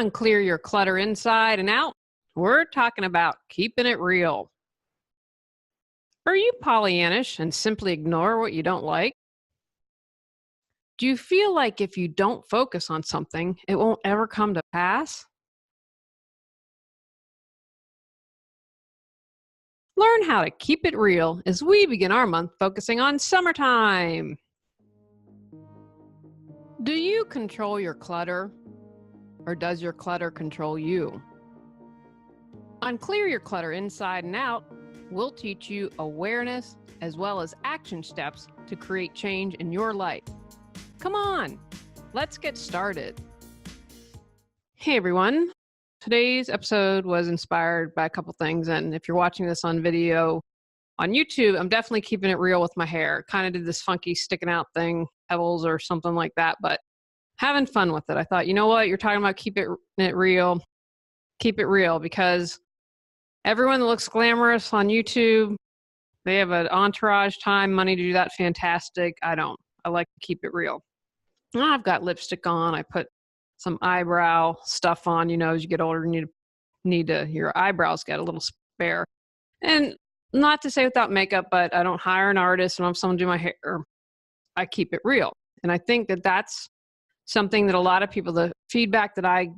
on Clear Your Clutter Inside and Out, we're talking about keeping it real. Are you Pollyannaish and simply ignore what you don't like? Do you feel like if you don't focus on something, it won't ever come to pass? Learn how to keep it real as we begin our month focusing on summertime. Do you control your clutter, or does your clutter control you? On Clear Your Clutter Inside and Out, we'll teach you awareness as well as action steps to create change in your life. Come on, let's get started. Hey everyone. Today's episode was inspired by a couple things, and if you're watching this on video on YouTube, I'm definitely keeping it real with my hair. Kind of did this funky sticking out thing, pebbles or something like that, but having fun with it. I thought, you know what, you're talking about keep it real, because everyone that looks glamorous on YouTube, they have an entourage, time, money to do that. Fantastic. I don't. I like to keep it real. I've got lipstick on. I put some eyebrow stuff on. You know, as you get older, you need to your eyebrows get a little spare. And not to say without makeup, but I don't hire an artist and I'm someone do my hair. I keep it real. And I think that that's something that a lot of people, the feedback that I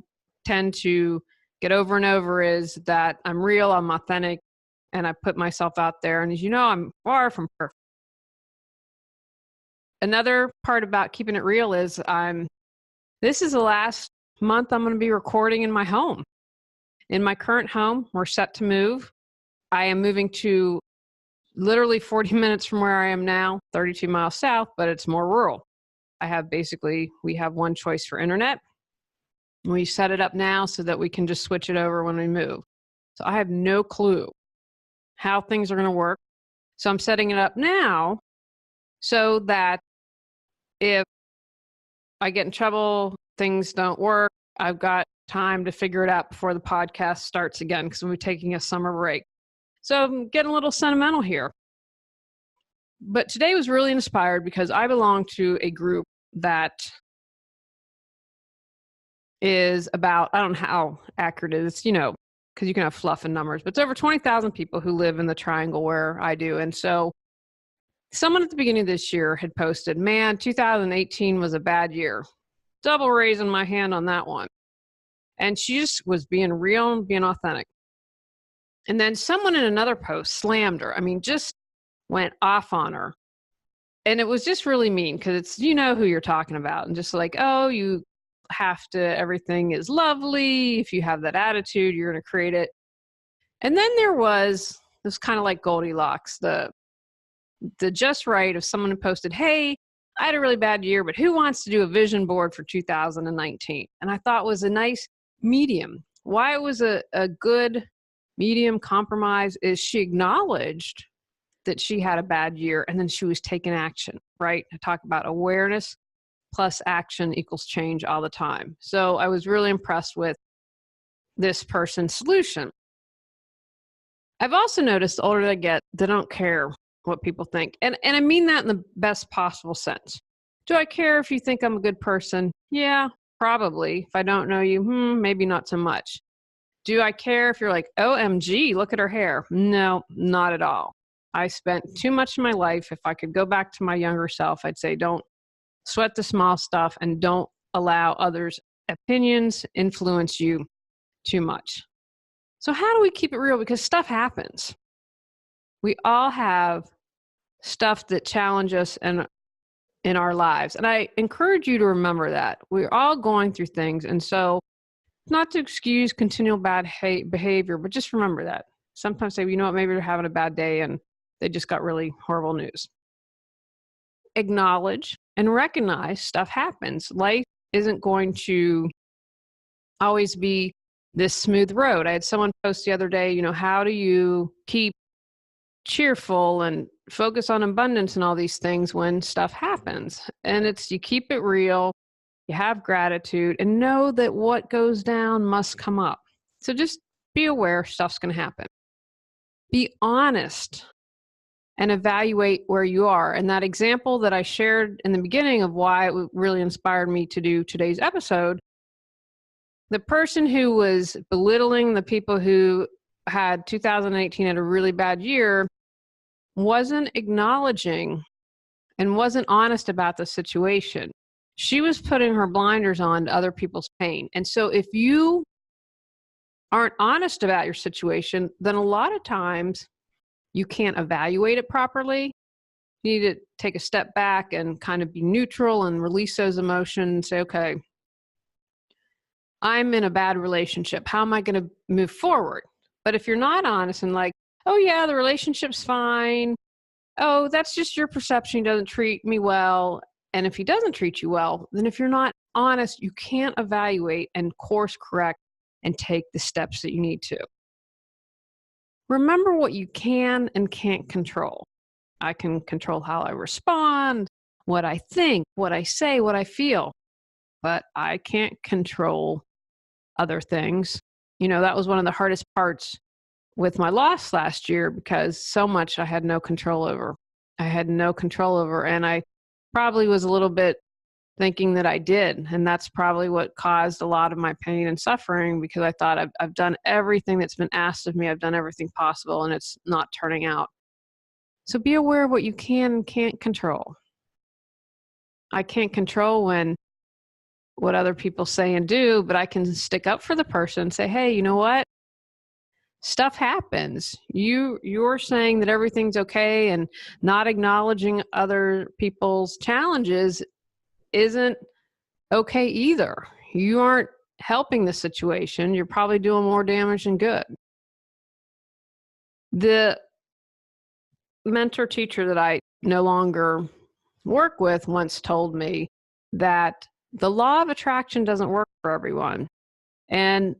tend to get over and over is that I'm real, I'm authentic, and I put myself out there. And as you know, I'm far from perfect. Another part about keeping it real is this is the last month I'm going to be recording in my home. In my current home, we're set to move. I am moving to literally 40 minutes from where I am now, 32 miles south, but it's more rural. We have one choice for internet. We set it up now so that we can just switch it over when we move. So I have no clue how things are going to work. So I'm setting it up now so that if I get in trouble, things don't work, I've got time to figure it out before the podcast starts again, because we're taking a summer break. So I'm getting a little sentimental here. But today was really inspired because I belong to a group that is about, I don't know how accurate it is, because you can have fluff and numbers, but it's over 20,000 people who live in the triangle where I do. And so someone at the beginning of this year had posted, man, 2018 was a bad year. Double raising my hand on that one. And she just was being real and being authentic. And then someone in another post slammed her. I mean, just went off on her. And it was just really mean because it's, you know who you're talking about. And just like, oh, you have to, everything is lovely. If you have that attitude, you're going to create it. And then there was kind of like Goldilocks, the just right of someone who posted, hey, I had a really bad year, but who wants to do a vision board for 2019? And I thought it was a nice medium. Why it was a good medium compromise is she acknowledged that she had a bad year and then she was taking action, right? I talk about awareness plus action equals change all the time. So I was really impressed with this person's solution. I've also noticed the older I get, they don't care what people think. And I mean that in the best possible sense. Do I care if you think I'm a good person? Yeah, probably. If I don't know you, maybe not so much. Do I care if you're like, OMG, look at her hair? No, not at all. I spent too much of my life. If I could go back to my younger self, I'd say don't sweat the small stuff and don't allow others' opinions influence you too much. So how do we keep it real? Because stuff happens. We all have stuff that challenge us in our lives. And I encourage you to remember that. We're all going through things. And so not to excuse continual bad behavior, but just remember that. Sometimes say, you know what, maybe they're having a bad day and they just got really horrible news. Acknowledge and recognize stuff happens. Life isn't going to always be this smooth road. I had someone post the other day, how do you keep cheerful and focus on abundance and all these things when stuff happens? And it's, you keep it real, you have gratitude, and know that what goes down must come up. So just be aware stuff's going to happen. Be honest and evaluate where you are. And that example that I shared in the beginning of why it really inspired me to do today's episode, The person who was belittling the people who had 2018 had a really bad year wasn't acknowledging and wasn't honest about the situation. She was putting her blinders on to other people's pain. And so if you aren't honest about your situation, then a lot of times you can't evaluate it properly. You need to take a step back and kind of be neutral and release those emotions and say, okay, I'm in a bad relationship. How am I going to move forward? But if you're not honest and like, oh yeah, the relationship's fine. Oh, that's just your perception. He doesn't treat me well. And if he doesn't treat you well, then if you're not honest, you can't evaluate and course correct and take the steps that you need to. Remember what you can and can't control. I can control how I respond, what I think, what I say, what I feel, but I can't control other things. That was one of the hardest parts with my loss last year because so much I had no control over. And I probably was a little bit thinking that I did. And that's probably what caused a lot of my pain and suffering because I thought I've done everything that's been asked of me. I've done everything possible and it's not turning out. So be aware of what you can and can't control. I can't control what other people say and do, but I can stick up for the person and say, hey, you know what? Stuff happens. You're saying that everything's okay and not acknowledging other people's challenges isn't okay either. You aren't helping the situation. You're probably doing more damage than good. The mentor teacher that I no longer work with once told me that the law of attraction doesn't work for everyone. And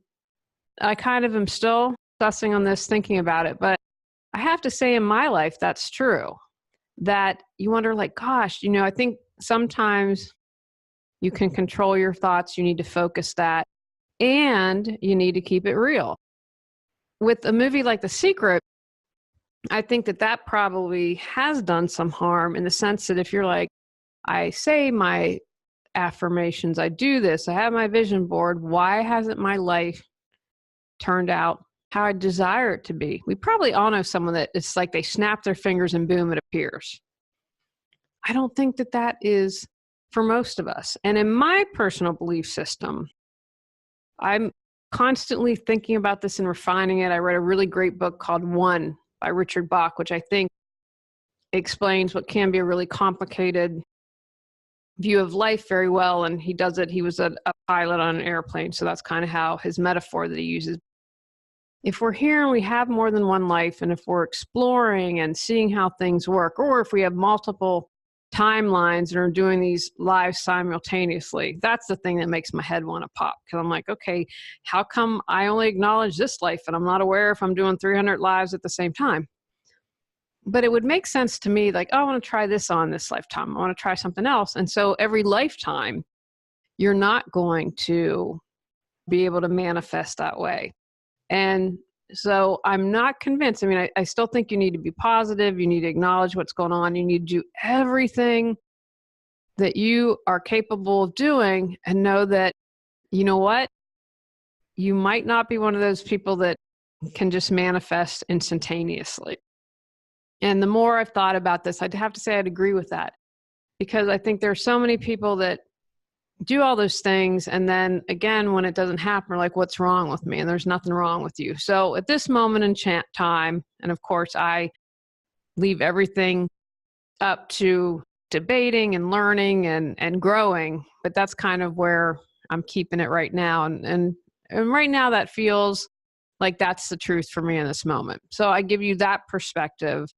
I kind of am still sussing on this, thinking about it, but I have to say in my life, that's true. That you wonder like, gosh, I think sometimes you can control your thoughts. You need to focus that and you need to keep it real. With a movie like The Secret, I think that probably has done some harm in the sense that if you're like, I say my affirmations, I do this, I have my vision board, why hasn't my life turned out how I desire it to be? We probably all know someone that it's like they snap their fingers and boom, it appears. I don't think that is for most of us. And in my personal belief system, I'm constantly thinking about this and refining it. I read a really great book called One by Richard Bach, which I think explains what can be a really complicated view of life very well. And he does it. He was a pilot on an airplane. So that's kind of how his metaphor that he uses. If we're here and we have more than one life, and if we're exploring and seeing how things work, or if we have multiple timelines and are doing these lives simultaneously, that's the thing that makes my head want to pop. Because I'm like, okay, how come I only acknowledge this life and I'm not aware if I'm doing 300 lives at the same time? But it would make sense to me, like, oh, I want to try this on this lifetime. I want to try something else. And so every lifetime, you're not going to be able to manifest that way. And so I'm not convinced. I mean, I still think you need to be positive. You need to acknowledge what's going on. You need to do everything that you are capable of doing and know that, you know what? You might not be one of those people that can just manifest instantaneously. And the more I've thought about this, I'd have to say I'd agree with that because I think there are so many people that do all those things. And then again, when it doesn't happen, we're like, what's wrong with me? And there's nothing wrong with you. So at this moment in time, and of course I leave everything up to debating and learning and growing, but that's kind of where I'm keeping it right now. And right now that feels like that's the truth for me in this moment. So I give you that perspective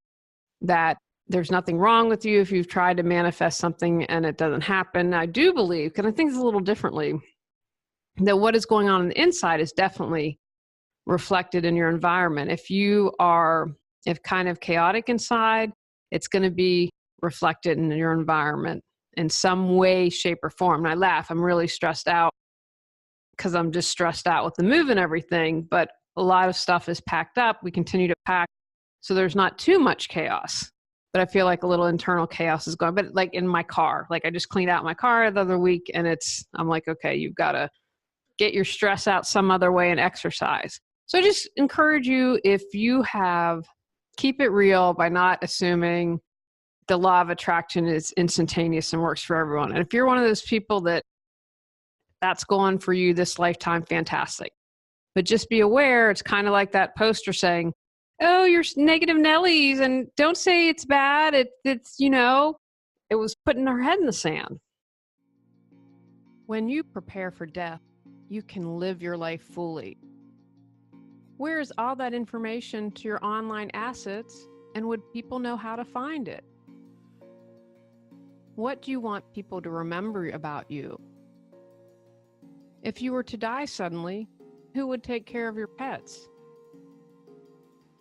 that there's nothing wrong with you if you've tried to manifest something and it doesn't happen. I do believe, because I think it's a little differently, that what is going on the inside is definitely reflected in your environment. If kind of chaotic inside, it's going to be reflected in your environment in some way, shape, or form. And I laugh. I'm really stressed out because I'm just stressed out with the move and everything. But a lot of stuff is packed up. We continue to pack. So there's not too much chaos. But I feel like a little internal chaos is going. But like in my car, like I just cleaned out my car the other week and I'm like, okay, you've got to get your stress out some other way and exercise. So I just encourage you, if you have, keep it real by not assuming the law of attraction is instantaneous and works for everyone. And if you're one of those people that's going for you this lifetime, fantastic. But just be aware, it's kind of like that poster saying, oh, you're negative Nellies, and don't say it's bad. It's, it was putting our head in the sand. When you prepare for death, you can live your life fully. Where is all that information to your online assets, and would people know how to find it? What do you want people to remember about you? If you were to die suddenly, who would take care of your pets?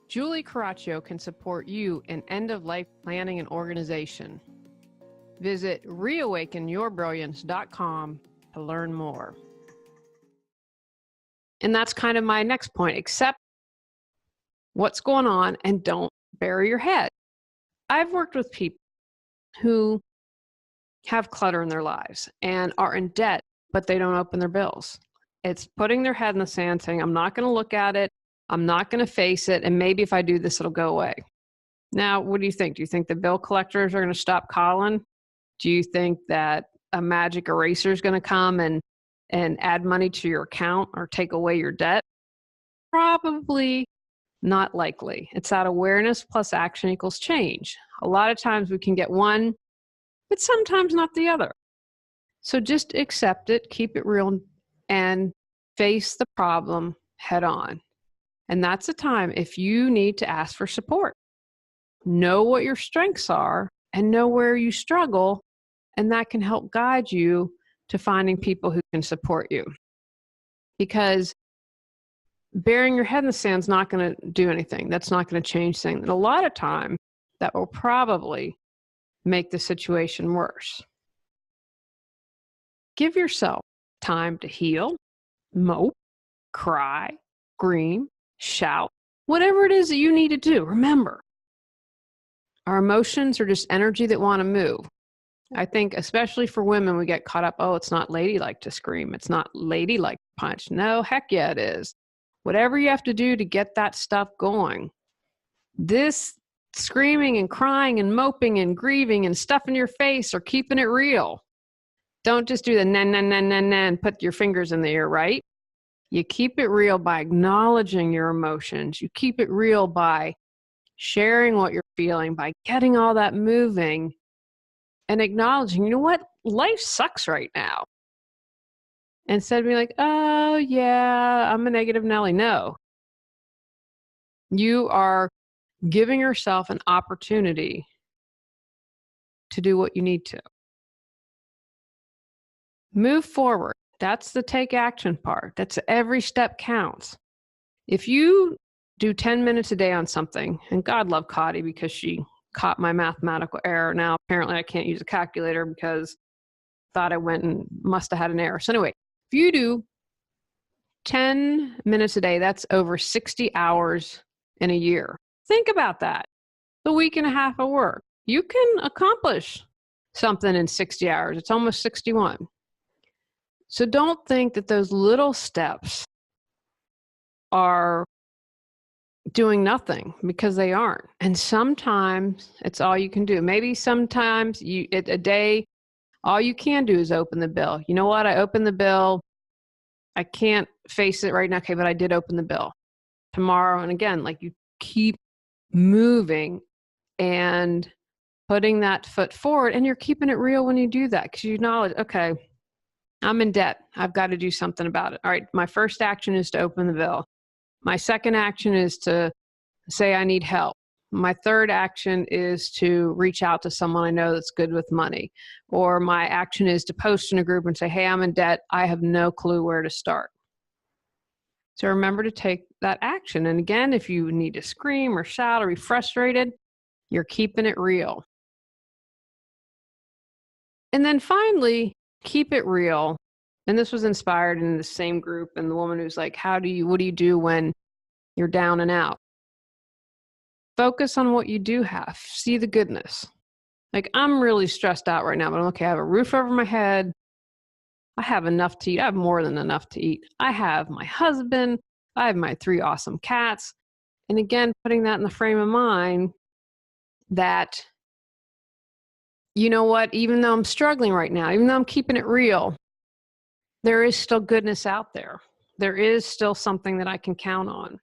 Julie Coraccio can support you in end-of-life planning and organization. Visit reawakenyourbrilliance.com to learn more. And that's kind of my next point. Accept what's going on and don't bury your head. I've worked with people who have clutter in their lives and are in debt, but they don't open their bills. It's putting their head in the sand saying, I'm not going to look at it. I'm not going to face it. And maybe if I do this, it'll go away. Now, what do you think? Do you think the bill collectors are going to stop calling? Do you think that a magic eraser is going to come and add money to your account or take away your debt? Probably not likely. It's that awareness plus action equals change. A lot of times we can get one, but sometimes not the other. So just accept it, keep it real, and face the problem head on. And that's the time if you need to ask for support. Know what your strengths are and know where you struggle, and that can help guide you to finding people who can support you. Because burying your head in the sand is not going to do anything. That's not going to change things. And a lot of time, that will probably make the situation worse. Give yourself time to heal, mope, cry, scream, shout, whatever it is that you need to do. Remember, our emotions are just energy that want to move. I think especially for women, we get caught up, oh, it's not ladylike to scream. It's not ladylike to punch. No, heck yeah, it is. Whatever you have to do to get that stuff going. This screaming and crying and moping and grieving and stuffing your face or keeping it real. Don't just do the na na na na na and put your fingers in the air, right? You keep it real by acknowledging your emotions. You keep it real by sharing what you're feeling, by getting all that moving and acknowledging, you know what? Life sucks right now. Instead of being like, oh, yeah, I'm a negative Nelly. No. You are giving yourself an opportunity to do what you need to. Move forward. That's the take action part. That's every step counts. If you do 10 minutes a day on something, and God love Cotty because she caught my mathematical error. Now, apparently I can't use a calculator because I thought I went and must have had an error. So anyway, if you do 10 minutes a day, that's over 60 hours in a year. Think about that. The week and a half of work. You can accomplish something in 60 hours. It's almost 61. So don't think that those little steps are doing nothing, because they aren't. And sometimes it's all you can do. Maybe sometimes a day, all you can do is open the bill. You know what? I opened the bill. I can't face it right now. Okay, but I did open the bill. Tomorrow, and again, like you keep moving and putting that foot forward, and you're keeping it real when you do that, because you acknowledge, okay, I'm in debt. I've got to do something about it. All right, my first action is to open the bill. My second action is to say I need help. My third action is to reach out to someone I know that's good with money. Or my action is to post in a group and say, hey, I'm in debt. I have no clue where to start. So remember to take that action. And again, if you need to scream or shout or be frustrated, you're keeping it real. And then finally, keep it real. And this was inspired in the same group. And the woman who's like, what do you do when you're down and out? Focus on what you do have. See the goodness. Like, I'm really stressed out right now, but I'm okay. I have a roof over my head. I have enough to eat. I have more than enough to eat. I have my husband. I have my 3 awesome cats. And again, putting that in the frame of mind that, you know what, even though I'm struggling right now, even though I'm keeping it real, there is still goodness out there. There is still something that I can count on.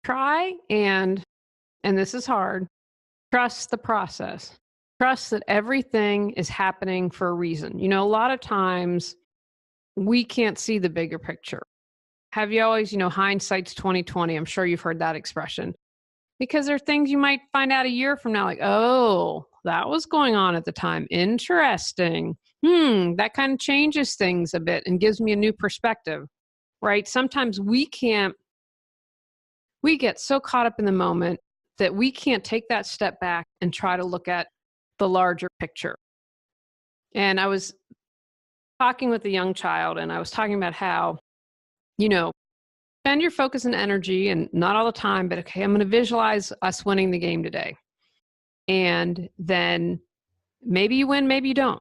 Try and this is hard, trust the process. Trust that everything is happening for a reason. A lot of times we can't see the bigger picture. Have you always, hindsight's 2020? I'm sure you've heard that expression. Because there are things you might find out a year from now, like, oh, that was going on at the time. Interesting. That kind of changes things a bit and gives me a new perspective, right? Sometimes we get so caught up in the moment that we can't take that step back and try to look at the larger picture. And I was talking with a young child, and I was talking about how, spend your focus and energy, and not all the time, but okay, I'm going to visualize us winning the game today. And then maybe you win, maybe you don't.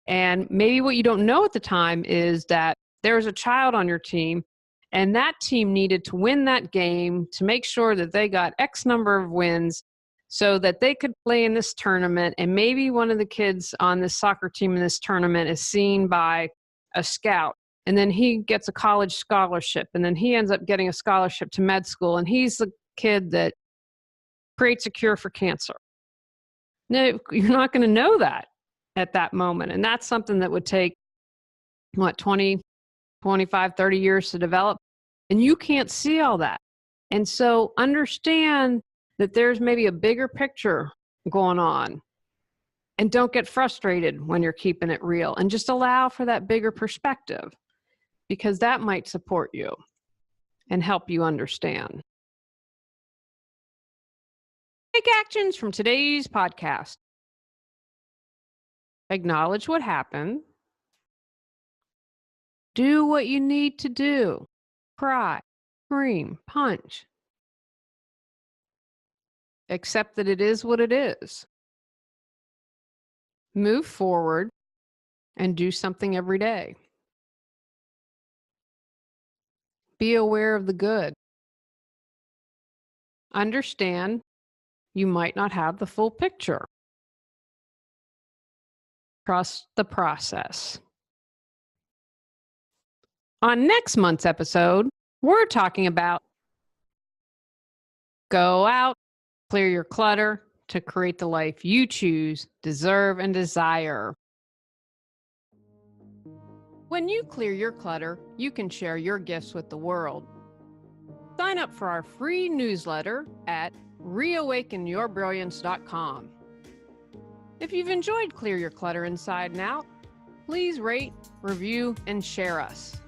And maybe what you don't know at the time is that there's a child on your team, and that team needed to win that game to make sure that they got X number of wins so that they could play in this tournament. And maybe one of the kids on this soccer team in this tournament is seen by a scout. And then he gets a college scholarship, and then he ends up getting a scholarship to med school, and he's the kid that creates a cure for cancer. No, you're not going to know that at that moment. And that's something that would take, 20, 25, 30 years to develop. And you can't see all that. And so understand that there's maybe a bigger picture going on. And don't get frustrated when you're keeping it real, and just allow for that bigger perspective, because that might support you and help you understand. Take actions from today's podcast. Acknowledge what happened. Do what you need to do. Cry, scream, punch. Accept that it is what it is. Move forward and do something every day. Be aware of the good. Understand you might not have the full picture. Trust the process. On next month's episode, we're talking about go out, clear your clutter to create the life you choose, deserve, and desire. When you clear your clutter, you can share your gifts with the world. Sign up for our free newsletter at reawakenyourbrilliance.com. If you've enjoyed Clear Your Clutter Inside and Out, please rate, review, and share us.